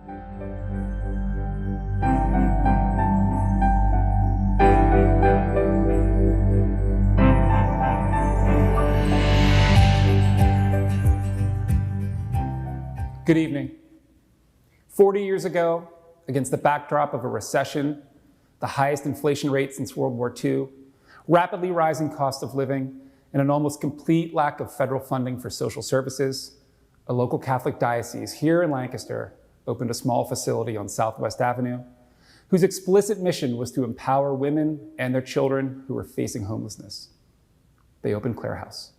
Good evening. 40 years ago, against the backdrop of a recession, the highest inflation rate since World War II, rapidly rising cost of living, and an almost complete lack of federal funding for social services, a local Catholic diocese here in Lancaster opened a small facility on Southwest Avenue, whose explicit mission was to empower women and their children who were facing homelessness. They opened Clare House.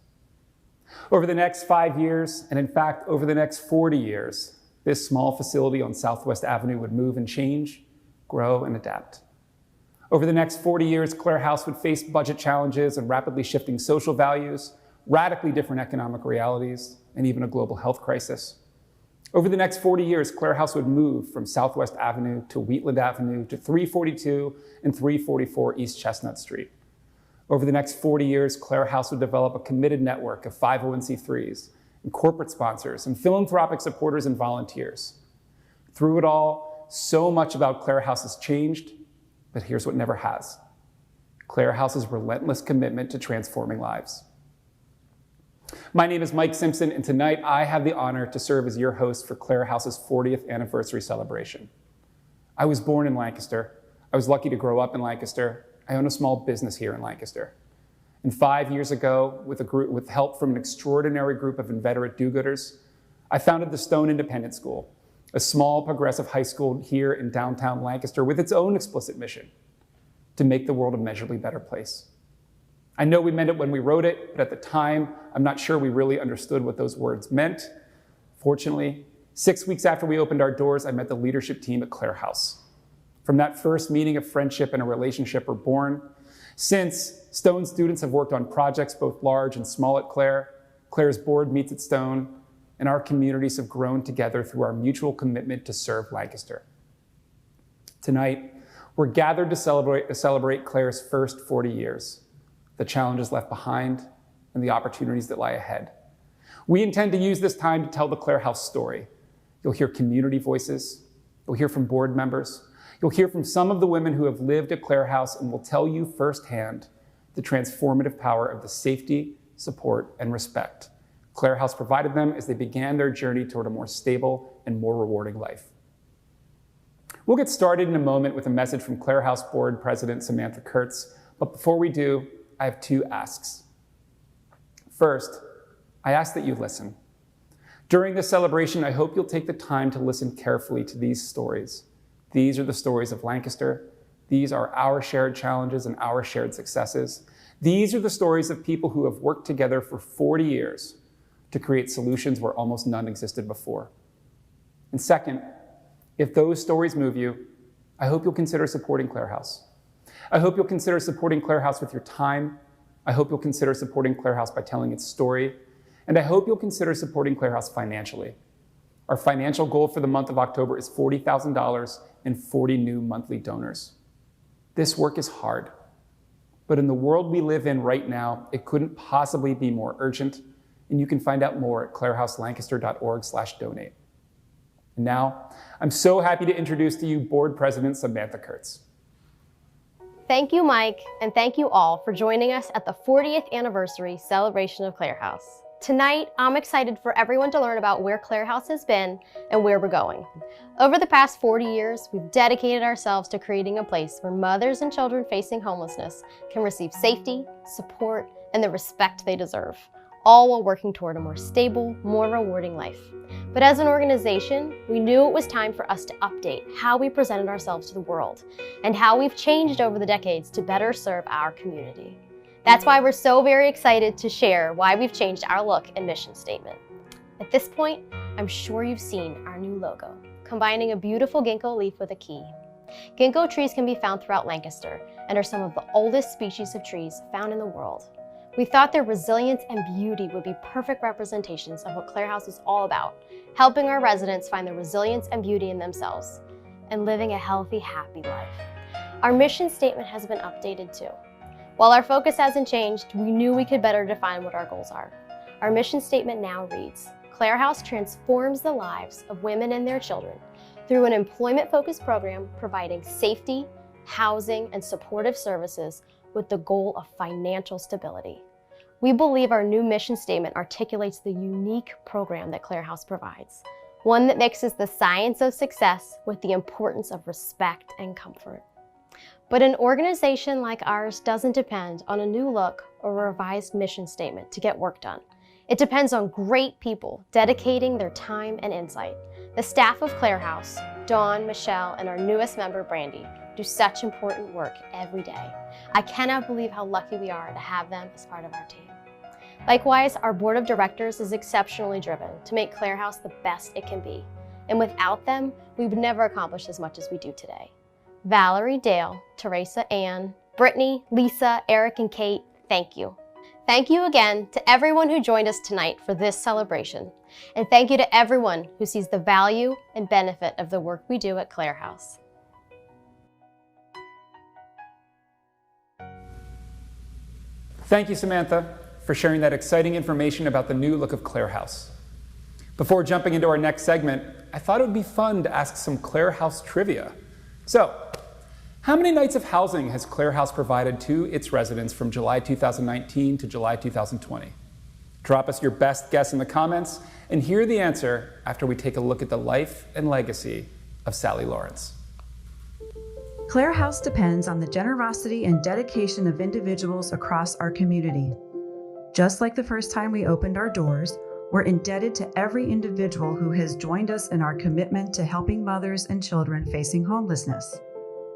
Over the next 5 years, and in fact, over the next 40 years, this small facility on Southwest Avenue would move and change, grow and adapt. Over the next 40 years, Clare House would face budget challenges and rapidly shifting social values, radically different economic realities, and even a global health crisis. Over the next 40 years, Clare House would move from Southwest Avenue to Wheatland Avenue to 342 and 344 East Chestnut Street. Over the next 40 years, Clare House would develop a committed network of 501c3s and corporate sponsors and philanthropic supporters and volunteers. Through it all, so much about Clare House has changed, but here's what never has: Clare House's relentless commitment to transforming lives. My name is Mike Simpson, and tonight I have the honor to serve as your host for Clare House's 40th anniversary celebration. I was born in Lancaster. I was lucky to grow up in Lancaster. I own a small business here in Lancaster. And 5 years ago, with help from an extraordinary group of inveterate do-gooders, I founded the Stone Independent School, a small progressive high school here in downtown Lancaster with its own explicit mission: to make the world a measurably better place. I know we meant it when we wrote it, but at the time, I'm not sure we really understood what those words meant. Fortunately, 6 weeks after we opened our doors, I met the leadership team at Clare House. From that first meeting, a friendship and a relationship were born. Since, Stone students have worked on projects both large and small at Clare. Clare's board meets at Stone, and our communities have grown together through our mutual commitment to serve Lancaster. Tonight, we're gathered to celebrate Clare's first 40 years, the challenges left behind, and the opportunities that lie ahead. We intend to use this time to tell the Clare House story. You'll hear community voices. You'll hear from board members. You'll hear from some of the women who have lived at Clare House and will tell you firsthand the transformative power of the safety, support, and respect Clare House provided them as they began their journey toward a more stable and more rewarding life. We'll get started in a moment with a message from Clare House Board President Samantha Kurtz, but before we do, I have two asks. First, I ask that you listen. During this celebration, I hope you'll take the time to listen carefully to these stories. These are the stories of Lancaster. These are our shared challenges and our shared successes. These are the stories of people who have worked together for 40 years to create solutions where almost none existed before. And second, if those stories move you, I hope you'll consider supporting Clare House. I hope you'll consider supporting Clare House with your time. I hope you'll consider supporting Clare House by telling its story. And I hope you'll consider supporting Clare House financially. Our financial goal for the month of October is $40,000 and 40 new monthly donors. This work is hard, but in the world we live in right now, it couldn't possibly be more urgent, and you can find out more at clarehouselancaster.org/donate. And now, I'm so happy to introduce to you Board President Samantha Kurtz. Thank you, Mike, and thank you all for joining us at the 40th anniversary celebration of Clare House. Tonight, I'm excited for everyone to learn about where Clare House has been and where we're going. Over the past 40 years, we've dedicated ourselves to creating a place where mothers and children facing homelessness can receive safety, support, and the respect they deserve, all while working toward a more stable, more rewarding life. But as an organization, we knew it was time for us to update how we presented ourselves to the world and how we've changed over the decades to better serve our community. That's why we're so very excited to share why we've changed our look and mission statement. At this point, I'm sure you've seen our new logo, combining a beautiful ginkgo leaf with a key. Ginkgo trees can be found throughout Lancaster and are some of the oldest species of trees found in the world. We thought their resilience and beauty would be perfect representations of what Clare House is all about, helping our residents find the resilience and beauty in themselves and living a healthy, happy life. Our mission statement has been updated too. While our focus hasn't changed, we knew we could better define what our goals are. Our mission statement now reads, Clare House transforms the lives of women and their children through an employment-focused program providing safety, housing, and supportive services with the goal of financial stability. We believe our new mission statement articulates the unique program that Clare House provides, one that mixes the science of success with the importance of respect and comfort. But an organization like ours doesn't depend on a new look or a revised mission statement to get work done. It depends on great people dedicating their time and insight. The staff of Clare House, Dawn, Michelle, and our newest member, Brandy, do such important work every day. I cannot believe how lucky we are to have them as part of our team. Likewise, our board of directors is exceptionally driven to make Clare House the best it can be. And without them, we would never accomplish as much as we do today. Valerie, Dale, Teresa, Ann, Brittany, Lisa, Eric, and Kate, thank you. Thank you again to everyone who joined us tonight for this celebration. And thank you to everyone who sees the value and benefit of the work we do at Clare House. Thank you, Samantha, for sharing that exciting information about the new look of Clare House. Before jumping into our next segment, I thought it would be fun to ask some Clare House trivia. So, how many nights of housing has Clare House provided to its residents from July 2019 to July 2020? Drop us your best guess in the comments and hear the answer after we take a look at the life and legacy of Sally Lawrence. Clare House depends on the generosity and dedication of individuals across our community. Just like the first time we opened our doors, we're indebted to every individual who has joined us in our commitment to helping mothers and children facing homelessness.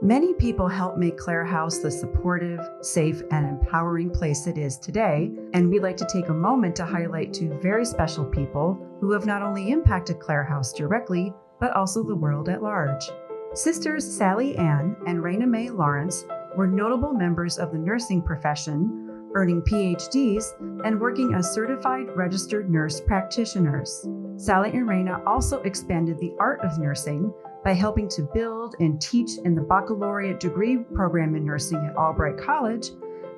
Many people help make Clare House the supportive, safe, and empowering place it is today, and we'd like to take a moment to highlight two very special people who have not only impacted Clare House directly, but also the world at large. Sisters Sally Ann and Raina Mae Lawrence were notable members of the nursing profession, earning PhDs and working as certified registered nurse practitioners. Sally and Raina also expanded the art of nursing by helping to build and teach in the baccalaureate degree program in nursing at Albright College,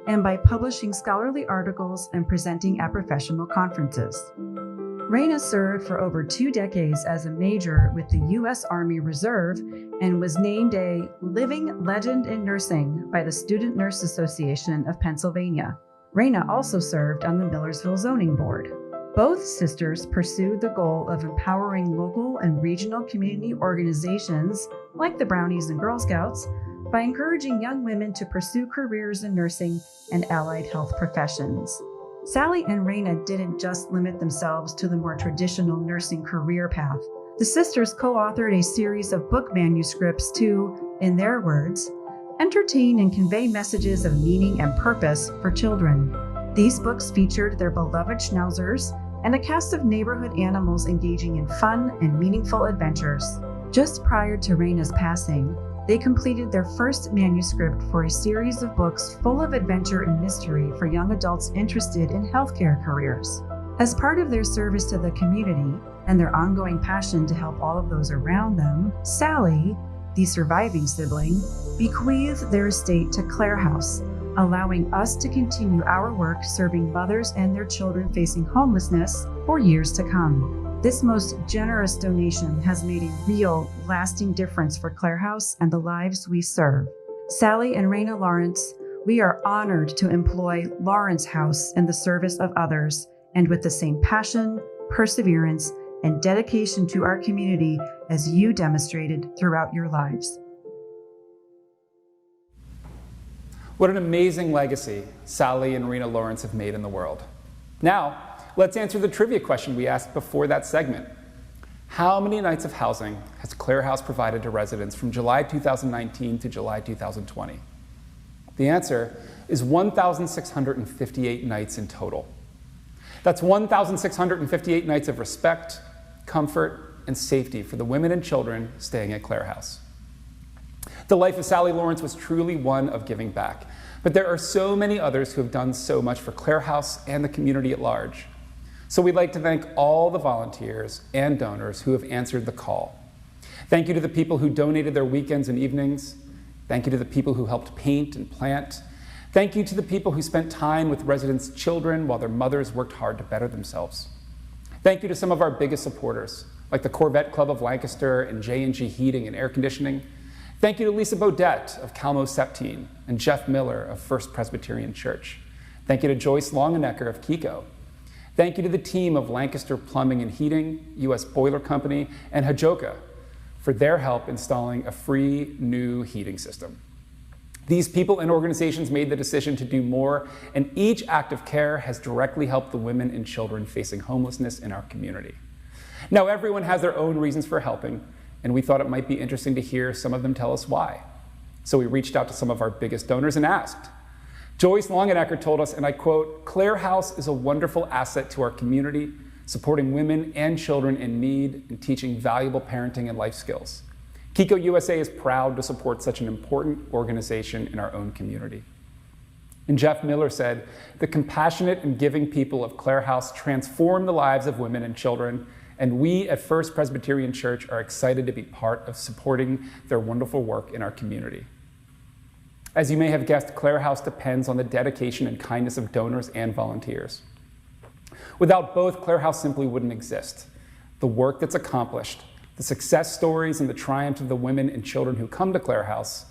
and by publishing scholarly articles and presenting at professional conferences. Raina served for over 2 decades as a major with the U.S. Army Reserve and was named a Living Legend in Nursing by the Student Nurse Association of Pennsylvania. Raina also served on the Millersville Zoning Board. Both sisters pursued the goal of empowering local and regional community organizations like the Brownies and Girl Scouts by encouraging young women to pursue careers in nursing and allied health professions. Sally and Raina didn't just limit themselves to the more traditional nursing career path. The sisters co-authored a series of book manuscripts to, in their words, entertain and convey messages of meaning and purpose for children. These books featured their beloved schnauzers and a cast of neighborhood animals engaging in fun and meaningful adventures. Just prior to Raina's passing, they completed their first manuscript for a series of books full of adventure and mystery for young adults interested in healthcare careers. As part of their service to the community and their ongoing passion to help all of those around them, Sally, the surviving sibling, bequeathed their estate to Clare House, allowing us to continue our work serving mothers and their children facing homelessness for years to come. This most generous donation has made a real, lasting difference for Clare House and the lives we serve. Sally and Raina Lawrence, we are honored to employ Lawrence House in the service of others, and with the same passion, perseverance, and dedication to our community as you demonstrated throughout your lives. What an amazing legacy Sally and Raina Lawrence have made in the world. Now, let's answer the trivia question we asked before that segment. How many nights of housing has Clare House provided to residents from July 2019 to July 2020? The answer is 1,658 nights in total. That's 1,658 nights of respect, comfort, and safety for the women and children staying at Clare House. The life of Sally Lawrence was truly one of giving back, but there are so many others who have done so much for Clare House and the community at large. So we'd like to thank all the volunteers and donors who have answered the call. Thank you to the people who donated their weekends and evenings. Thank you to the people who helped paint and plant. Thank you to the people who spent time with residents' children while their mothers worked hard to better themselves. Thank you to some of our biggest supporters, like the Corvette Club of Lancaster and J&G Heating and Air Conditioning. Thank you to Lisa Bodette of Calmo Septine and Jeff Miller of First Presbyterian Church. Thank you to Joyce Longenecker of Kiko. Thank you to the team of Lancaster Plumbing and Heating, U.S. Boiler Company, and Hajoka for their help installing a free new heating system. These people and organizations made the decision to do more, and each act of care has directly helped the women and children facing homelessness in our community. Now, everyone has their own reasons for helping, and we thought it might be interesting to hear some of them tell us why. So we reached out to some of our biggest donors and asked. Joyce Longenecker told us, and I quote, "Clare House is a wonderful asset to our community, supporting women and children in need and teaching valuable parenting and life skills. Kiko USA is proud to support such an important organization in our own community." And Jeff Miller said, "The compassionate and giving people of Clare House transform the lives of women and children, and we at First Presbyterian Church are excited to be part of supporting their wonderful work in our community." As you may have guessed, Clare House depends on the dedication and kindness of donors and volunteers. Without both, Clare House simply wouldn't exist. The work that's accomplished, the success stories and the triumphs of the women and children who come to Clare House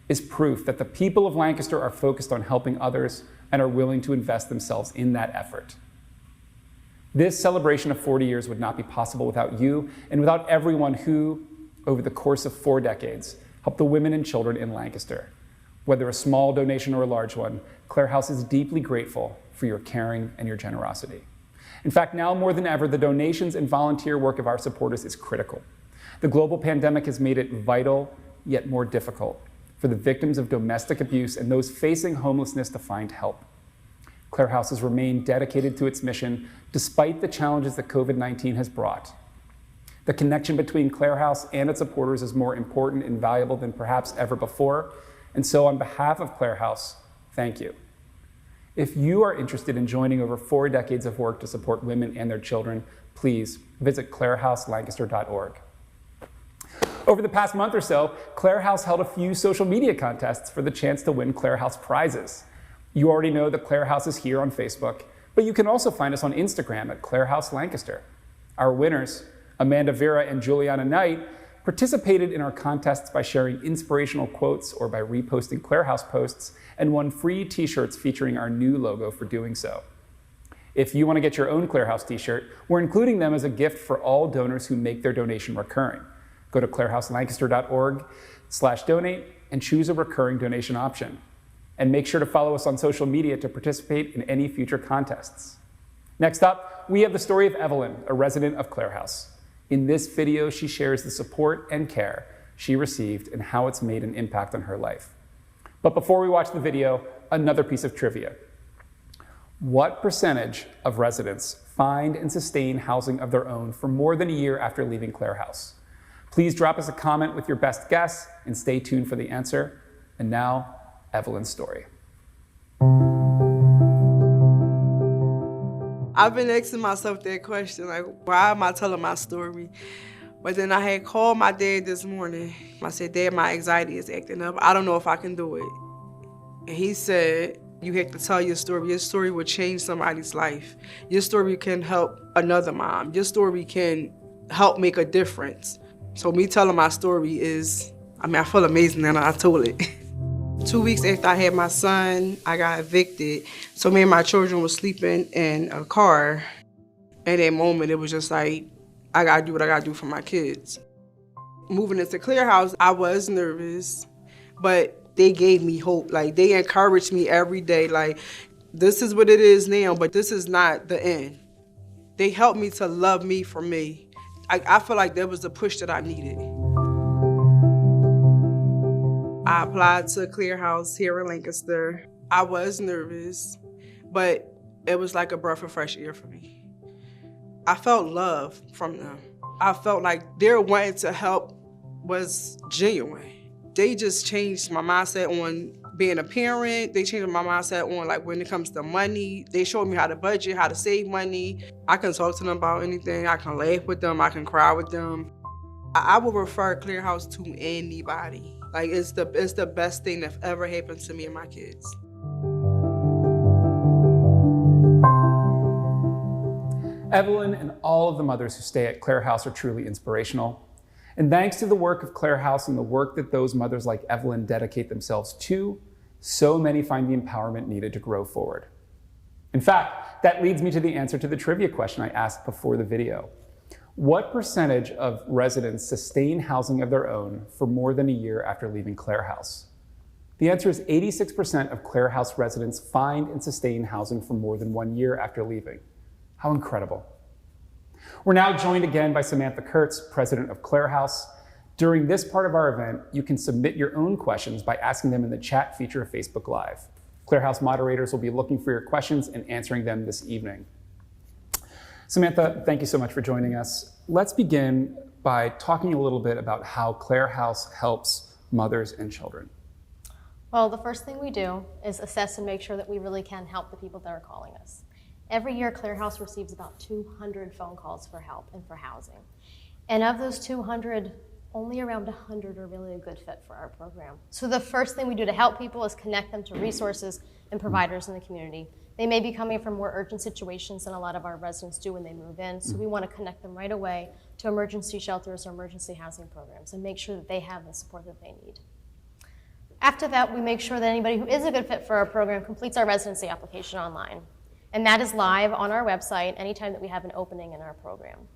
is proof that the people of Lancaster are focused on helping others and are willing to invest themselves in that effort. This celebration of 40 years would not be possible without you and without everyone who, over the course of 4 decades, helped the women and children in Lancaster. Whether a small donation or a large one, Clare House is deeply grateful for your caring and your generosity. In fact, now more than ever, the donations and volunteer work of our supporters is critical. The global pandemic has made it vital, yet more difficult, for the victims of domestic abuse and those facing homelessness to find help. Clare House has remained dedicated to its mission despite the challenges that COVID-19 has brought. The connection between Clare House and its supporters is more important and valuable than perhaps ever before, and so on behalf of Clare House, thank you. If you are interested in joining over 4 decades of work to support women and their children, please visit clareHouseLancaster.org. Over the past month or so, Clare House held a few social media contests for the chance to win Clare House prizes. You already know that Clare House is here on Facebook, but you can also find us on Instagram at Clare House Lancaster. Our winners, Amanda Vera and Juliana Knight, participated in our contests by sharing inspirational quotes or by reposting Clare House posts and won free t-shirts featuring our new logo for doing so. If you want to get your own Clare House t-shirt, we're including them as a gift for all donors who make their donation recurring. Go to clarehouselancaster.org/donate and choose a recurring donation option. And make sure to follow us on social media to participate in any future contests. Next up, we have the story of Evelyn, a resident of Clare House. In this video, she shares the support and care she received and how it's made an impact on her life. But before we watch the video, another piece of trivia. What percentage of residents find and sustain housing of their own for more than a year after leaving Clare House? Please drop us a comment with your best guess and stay tuned for the answer. And now, Evelyns Story. I've been asking myself that question, like, why am I telling my story? But then I had called my dad this morning. I said, "Dad, my anxiety is acting up. I don't know if I can do it." And he said, "You have to tell your story. Your story will change somebody's life. Your story can help another mom. Your story can help make a difference." So me telling my story is, I feel amazing now that I told it. 2 weeks after I had my son, I got evicted. So me and my children were sleeping in a car. At that moment, it was just like, I gotta do what I gotta do for my kids. Moving into Clare House, I was nervous, but they gave me hope. Like, they encouraged me every day. Like, this is what it is now, but this is not the end. They helped me to love me for me. I feel like that was the push that I needed. I applied to Clare House here in Lancaster. I was nervous, but it was like a breath of fresh air for me. I felt love from them. I felt like their wanting to help was genuine. They just changed my mindset on being a parent. They changed my mindset on, like, when it comes to money. They showed me how to budget, how to save money. I can talk to them about anything. I can laugh with them. I can cry with them. I would refer Clare House to anybody. Like, it's the best thing that ever happened to me and my kids. Evelyn and all of the mothers who stay at Clare House are truly inspirational. And thanks to the work of Clare House and the work that those mothers like Evelyn dedicate themselves to, so many find the empowerment needed to grow forward. In fact, that leads me to the answer to the trivia question I asked before the video. What percentage of residents sustain housing of their own for more than a year after leaving Clare House? The answer is 86% of Clare House residents find and sustain housing for more than 1 year after leaving. How incredible. We're now joined again by Samantha Kurtz, president of Clare House. During this part of our event, you can submit your own questions by asking them in the chat feature of Facebook Live. Clare House moderators will be looking for your questions and answering them this evening. Samantha, thank you so much for joining us. Let's begin by talking a little bit about how Clare House helps mothers and children. Well, the first thing we do is assess and make sure that we really can help the people that are calling us. Every year, Clare House receives about 200 phone calls for help and for housing. And of those 200, only around 100 are really a good fit for our program. So the first thing we do to help people is connect them to resources and providers in the community. They may be coming from more urgent situations than a lot of our residents do when they move in, so we want to connect them right away to emergency shelters or emergency housing programs and make sure that they have the support that they need. After that, we make sure that anybody who is a good fit for our program completes our residency application online. And that is live on our website anytime that we have an opening in our program.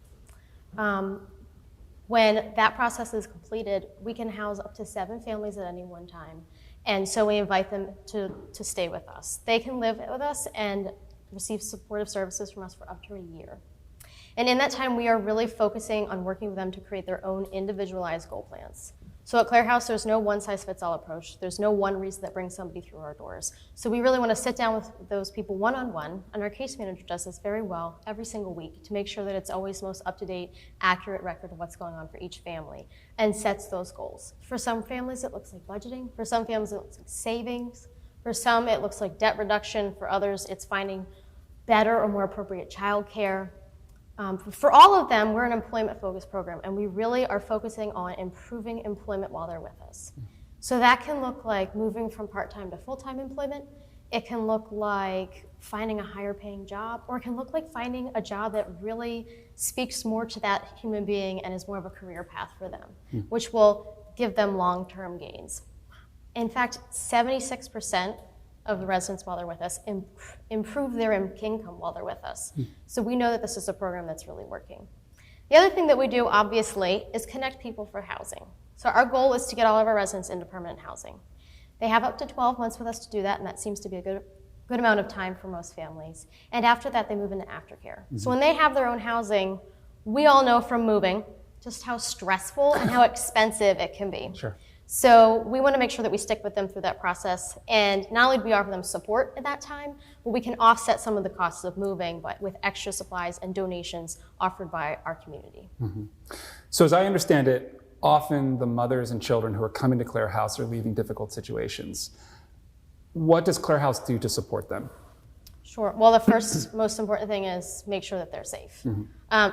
When that process is completed, we can house up to 7 families at any one time. And so we invite them to stay with us. They can live with us and receive supportive services from us for up to a year. And in that time, we are really focusing on working with them to create their own individualized goal plans. So at Clare House, there's no one-size-fits-all approach. There's no one reason that brings somebody through our doors. So we really want to sit down with those people one-on-one, and our case manager does this very well every single week to make sure that it's always the most up-to-date, accurate record of what's going on for each family, and sets those goals. For some families, it looks like budgeting. For some families, it looks like savings. For some, it looks like debt reduction. For others, it's finding better or more appropriate childcare. For all of them, we're an employment-focused program, and we really are focusing on improving employment while they're with us. So that can look like moving from part-time to full-time employment. It can look like finding a higher-paying job, or it can look like finding a job that really speaks more to that human being and is more of a career path for them, which will give them long-term gains. In fact, 76% of the residents while they're with us improve their income while they're with us. So we know that this is a program that's really working. The other thing that we do, obviously, is connect people for housing. So our goal is to get all of our residents into permanent housing. They have up to 12 months with us to do that, and that seems to be a good amount of time for most families. And after that, they move into aftercare. So when they have their own housing, we all know from moving just how stressful and how expensive it can be. Sure. So we want to make sure that we stick with them through that process, and not only do we offer them support at that time, but we can offset some of the costs of moving, but with extra supplies and donations offered by our community. So as I understand it, often the mothers and children who are coming to Clare House are leaving difficult situations. What does Clare House do to support them? Sure. Well, the first most important thing is make sure that they're safe.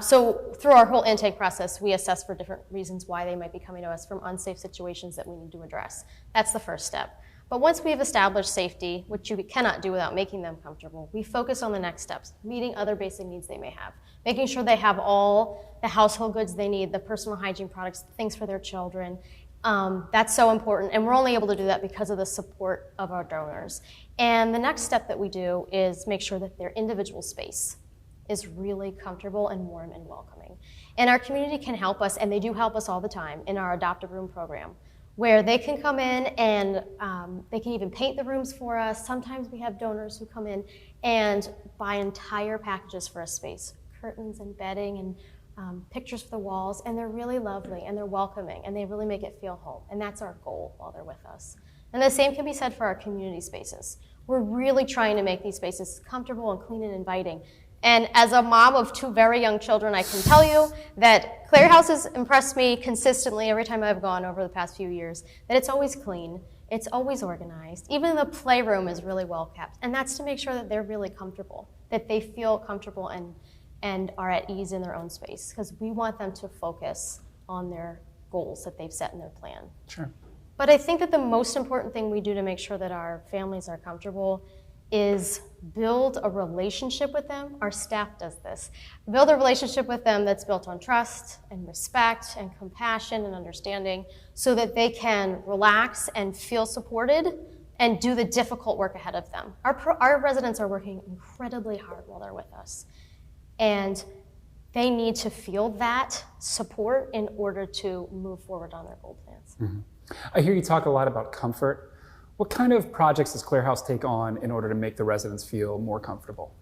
So through our whole intake process, we assess for different reasons why they might be coming to us from unsafe situations that we need to address. That's the first step. But once we've established safety, which you cannot do without making them comfortable, we focus on the next steps, meeting other basic needs they may have, making sure they have all the household goods they need, the personal hygiene products, things for their children. That's so important, and we're only able to do that because of the support of our donors. And the next step that we do is make sure that their individual space is really comfortable and warm and welcoming. And our community can help us, and they do help us all the time in our Adopt a Room program, where they can come in and they can even paint the rooms for us. Sometimes we have donors who come in and buy entire packages for a space, curtains and bedding and pictures for the walls, and they're really lovely and they're welcoming and they really make it feel home. And that's our goal while they're with us. And the same can be said for our community spaces. We're really trying to make these spaces comfortable and clean and inviting. And as a mom of 2 very young children, I can tell you that Clare House has impressed me consistently every time I've gone over the past few years, that it's always clean, it's always organized. Even the playroom is really well kept. And that's to make sure that they're really comfortable, that they feel comfortable and are at ease in their own space, because we want them to focus on their goals that they've set in their plan. Sure. But I think that the most important thing we do to make sure that our families are comfortable is build a relationship with them. Our staff does this. Build a relationship with them that's built on trust and respect and compassion and understanding so that they can relax and feel supported and do the difficult work ahead of them. Our residents are working incredibly hard while they're with us. And they need to feel that support in order to move forward on their goal plans. Mm-hmm. I hear you talk a lot about comfort. What kind of projects does Clare House take on in order to make the residents feel more comfortable?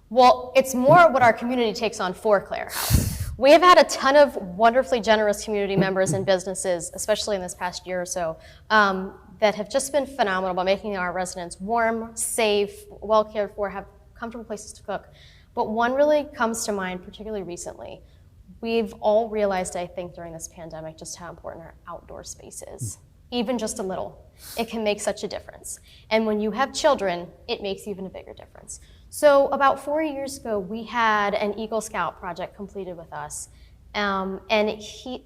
Well, it's more what our community takes on for Clare House. We have had a ton of wonderfully generous community members and businesses, especially in this past year or so, that have just been phenomenal about making our residents warm, safe, well cared for, have comfortable places to cook. But one really comes to mind, particularly recently. We've all realized, I think, during this pandemic, just how important our outdoor space is. Even just a little. It can make such a difference. And when you have children, it makes even a bigger difference. So about 4 years ago, we had an Eagle Scout project completed with us. And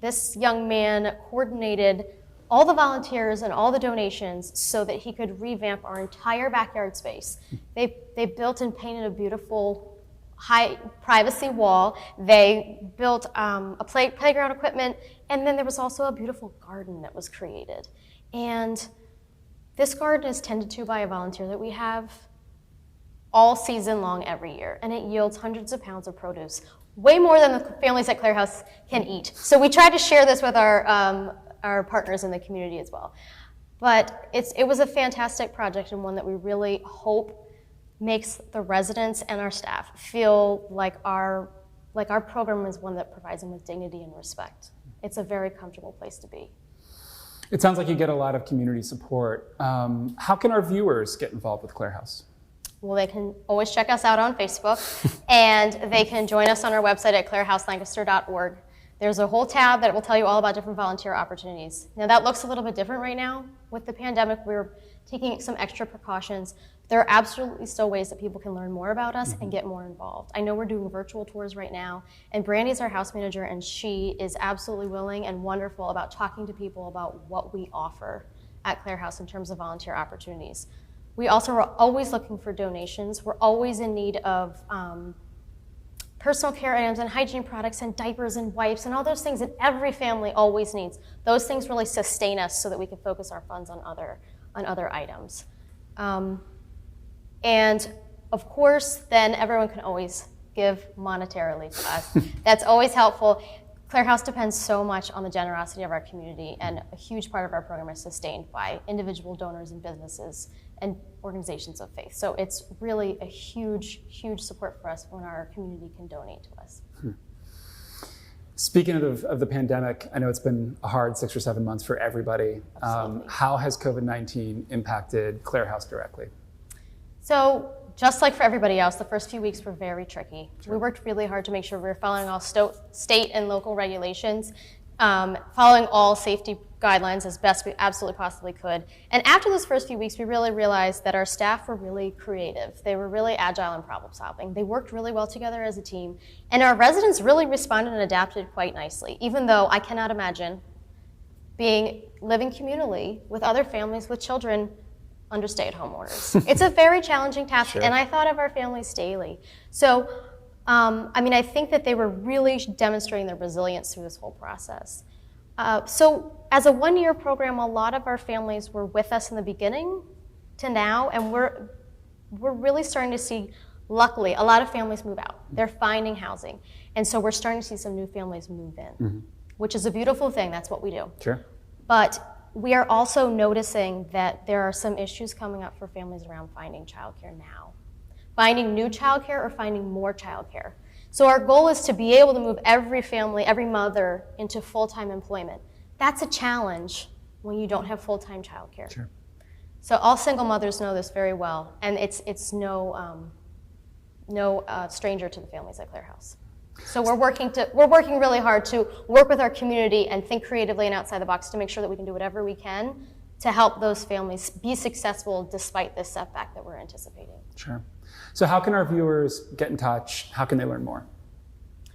this young man coordinated all the volunteers and all the donations so that he could revamp our entire backyard space. They built and painted a beautiful high privacy wall. They built a playground equipment, and then there was also a beautiful garden that was created. And this garden is tended to by a volunteer that we have all season long every year, and it yields hundreds of pounds of produce, way more than the families at Clare House can eat. So we try to share this with our partners in the community as well. But it was a fantastic project, and one that we really hope makes the residents and our staff feel like our program is one that provides them with dignity and respect. It's a very comfortable place to be. It sounds like you get a lot of community support. How can our viewers get involved with Clare House? Well, they can always check us out on Facebook, and they can join us on our website at clarehouselancaster.org. There's a whole tab that will tell you all about different volunteer opportunities. Now, that looks a little bit different right now. With the pandemic, we're taking some extra precautions. There are absolutely still ways that people can learn more about us and get more involved. I know we're doing virtual tours right now, and Brandy's our house manager, and she is absolutely willing and wonderful about talking to people about what we offer at Clare House in terms of volunteer opportunities. We also are always looking for donations. We're always in need of personal care items and hygiene products and diapers and wipes and all those things that every family always needs. Those things really sustain us so that we can focus our funds on other items. And of course, then everyone can always give monetarily to us. That's always helpful. Clare House depends so much on the generosity of our community, and a huge part of our program is sustained by individual donors and businesses and organizations of faith. So it's really a huge, huge support for us when our community can donate to us. Speaking of the pandemic, I know it's been a hard 6 or 7 months for everybody. How has COVID-19 impacted Clare House directly? So just like for everybody else, the first few weeks were very tricky. Sure. We worked really hard to make sure we were following all state and local regulations, following all safety guidelines as best we absolutely possibly could. And after those first few weeks, we really realized that our staff were really creative. They were really agile in problem solving. They worked really well together as a team. And our residents really responded and adapted quite nicely, even though I cannot imagine living communally with other families with children under stay-at-home orders. It's a very challenging task, sure. And I thought of our families daily. So, I think that they were really demonstrating their resilience through this whole process. So as a one-year program, a lot of our families were with us in the beginning to now, and we're really starting to see, luckily, a lot of families move out. They're finding housing. And so we're starting to see some new families move in, which is a beautiful thing. That's what we do. Sure. But we are also noticing that there are some issues coming up for families around finding childcare now. Finding new childcare or finding more childcare. So our goal is to be able to move every family, every mother into full-time employment. That's a challenge when you don't have full-time childcare. Sure. So all single mothers know this very well, and it's no stranger to the families at Clare House. So we're working really hard to work with our community and think creatively and outside the box to make sure that we can do whatever we can to help those families be successful despite this setback that we're anticipating. Sure. So how can our viewers get in touch? How can they learn more?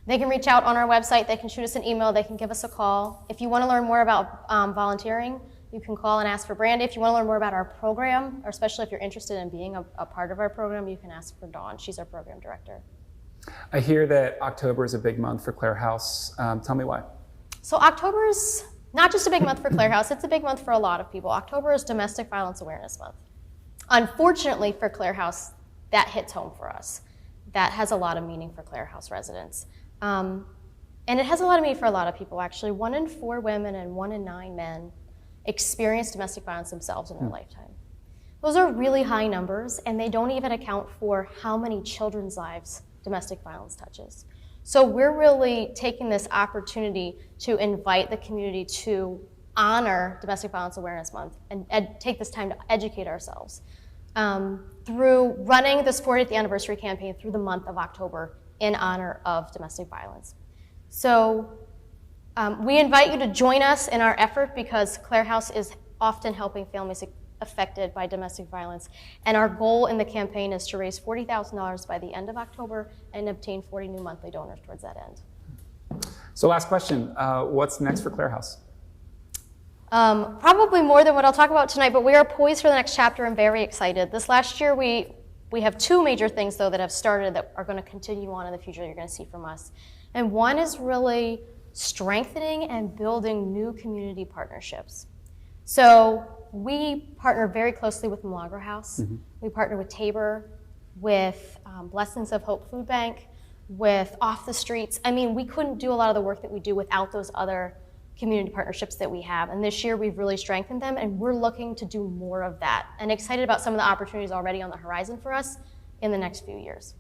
They can reach out on our website. They can shoot us an email. They can give us a call. If you want to learn more about volunteering, You can call and ask for Brandy. If you want to learn more about our program, or especially if you're interested in being a part of our program, you can ask for Dawn. She's our program director. I hear that October is a big month for Clare House. Tell me why. So October's not just a big month for Clare House, it's a big month for a lot of people. October is Domestic Violence Awareness Month. Unfortunately for Clare House, that hits home for us. That has a lot of meaning for Clare House residents. And it has a lot of meaning for a lot of people, actually. 1 in 4 women and 1 in 9 men experience domestic violence themselves in their lifetime. Those are really high numbers, and they don't even account for how many children's lives domestic violence touches. So we're really taking this opportunity to invite the community to honor Domestic Violence Awareness Month and take this time to educate ourselves through running this 40th anniversary campaign through the month of October in honor of domestic violence. So we invite you to join us in our effort because Clare House is often helping families affected by domestic violence. And our goal in the campaign is to raise $40,000 by the end of October and obtain 40 new monthly donors towards that end. So last question, what's next for Clare House? Probably more than what I'll talk about tonight, but we are poised for the next chapter and very excited. This last year, we have 2 major things, though, that have started that are going to continue on in the future you're going to see from us. And one is really strengthening and building new community partnerships. So we partner very closely with Milagro House. Mm-hmm. We partner with Tabor, with Blessings of Hope Food Bank, with Off the Streets. I mean, we couldn't do a lot of the work that we do without those other community partnerships that we have. And this year we've really strengthened them, and we're looking to do more of that and excited about some of the opportunities already on the horizon for us in the next few years.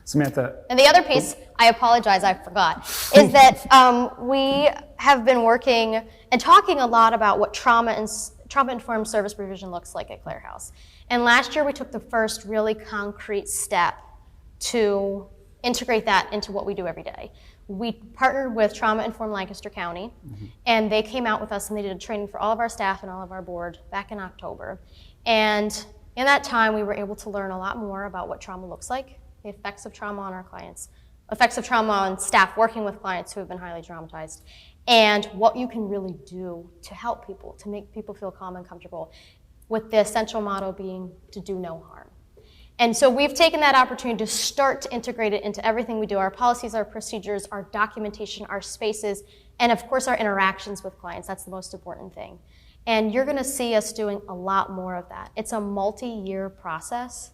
Samantha. And the other piece, I apologize, I forgot, is that we have been working and talking a lot about what trauma-informed service provision looks like at Clare House. And last year we took the first really concrete step to integrate that into what we do every day. We partnered with Trauma Informed Lancaster County, and they came out with us and they did a training for all of our staff and all of our board back in October. And in that time, we were able to learn a lot more about what trauma looks like, the effects of trauma on our clients, effects of trauma on staff working with clients who have been highly traumatized, and what you can really do to help people, to make people feel calm and comfortable, with the essential motto being to do no harm. And so we've taken that opportunity to start to integrate it into everything we do, our policies, our procedures, our documentation, our spaces, and of course our interactions with clients. That's the most important thing. And you're gonna see us doing a lot more of that. It's a multi-year process,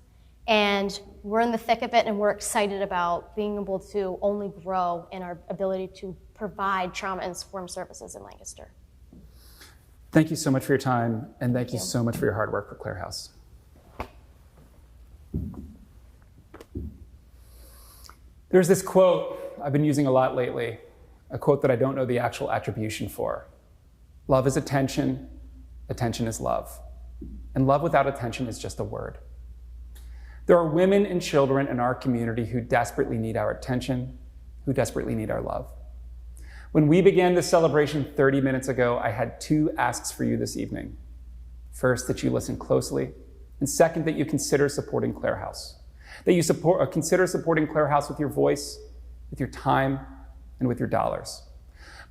and we're in the thick of it, and we're excited about being able to only grow in our ability to provide trauma-informed services in Lancaster. Thank you so much for your time, and thank you so much for your hard work for Clare House. There's this quote I've been using a lot lately, a quote that I don't know the actual attribution for. Love is attention, attention is love. And love without attention is just a word. There are women and children in our community who desperately need our attention, who desperately need our love. When we began this celebration 30 minutes ago, I had 2 asks for you this evening. First, that you listen closely, and second, that you consider supporting Clare House. That you consider supporting Clare House with your voice, with your time, and with your dollars.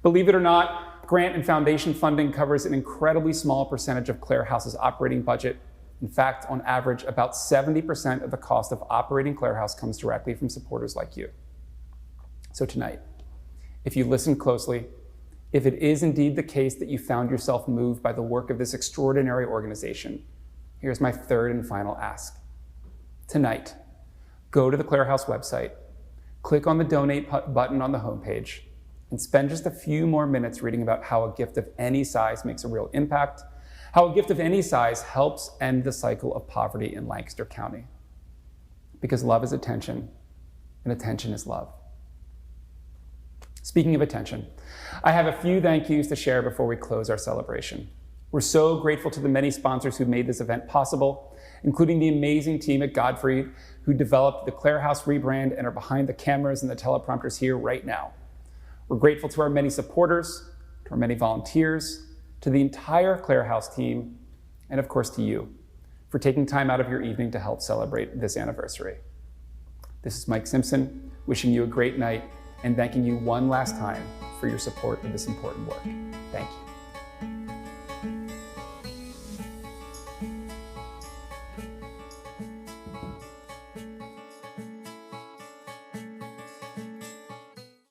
Believe it or not, grant and foundation funding covers an incredibly small percentage of Clare House's operating budget. In fact, on average, about 70% of the cost of operating Clare House comes directly from supporters like you. So tonight, if you listen closely, if it is indeed the case that you found yourself moved by the work of this extraordinary organization, here's my 3rd and final ask. Tonight, go to the Clare House website, click on the donate button on the homepage, and spend just a few more minutes reading about how a gift of any size makes a real impact, how a gift of any size helps end the cycle of poverty in Lancaster County. Because love is attention, and attention is love. Speaking of attention, I have a few thank yous to share before we close our celebration. We're so grateful to the many sponsors who made this event possible, including the amazing team at Godfrey who developed the Clare House rebrand and are behind the cameras and the teleprompters here right now. We're grateful to our many supporters, to our many volunteers, to the entire Clare House team, and of course to you for taking time out of your evening to help celebrate this anniversary. This is Mike Simpson, wishing you a great night and thanking you one last time for your support of this important work. Thank you.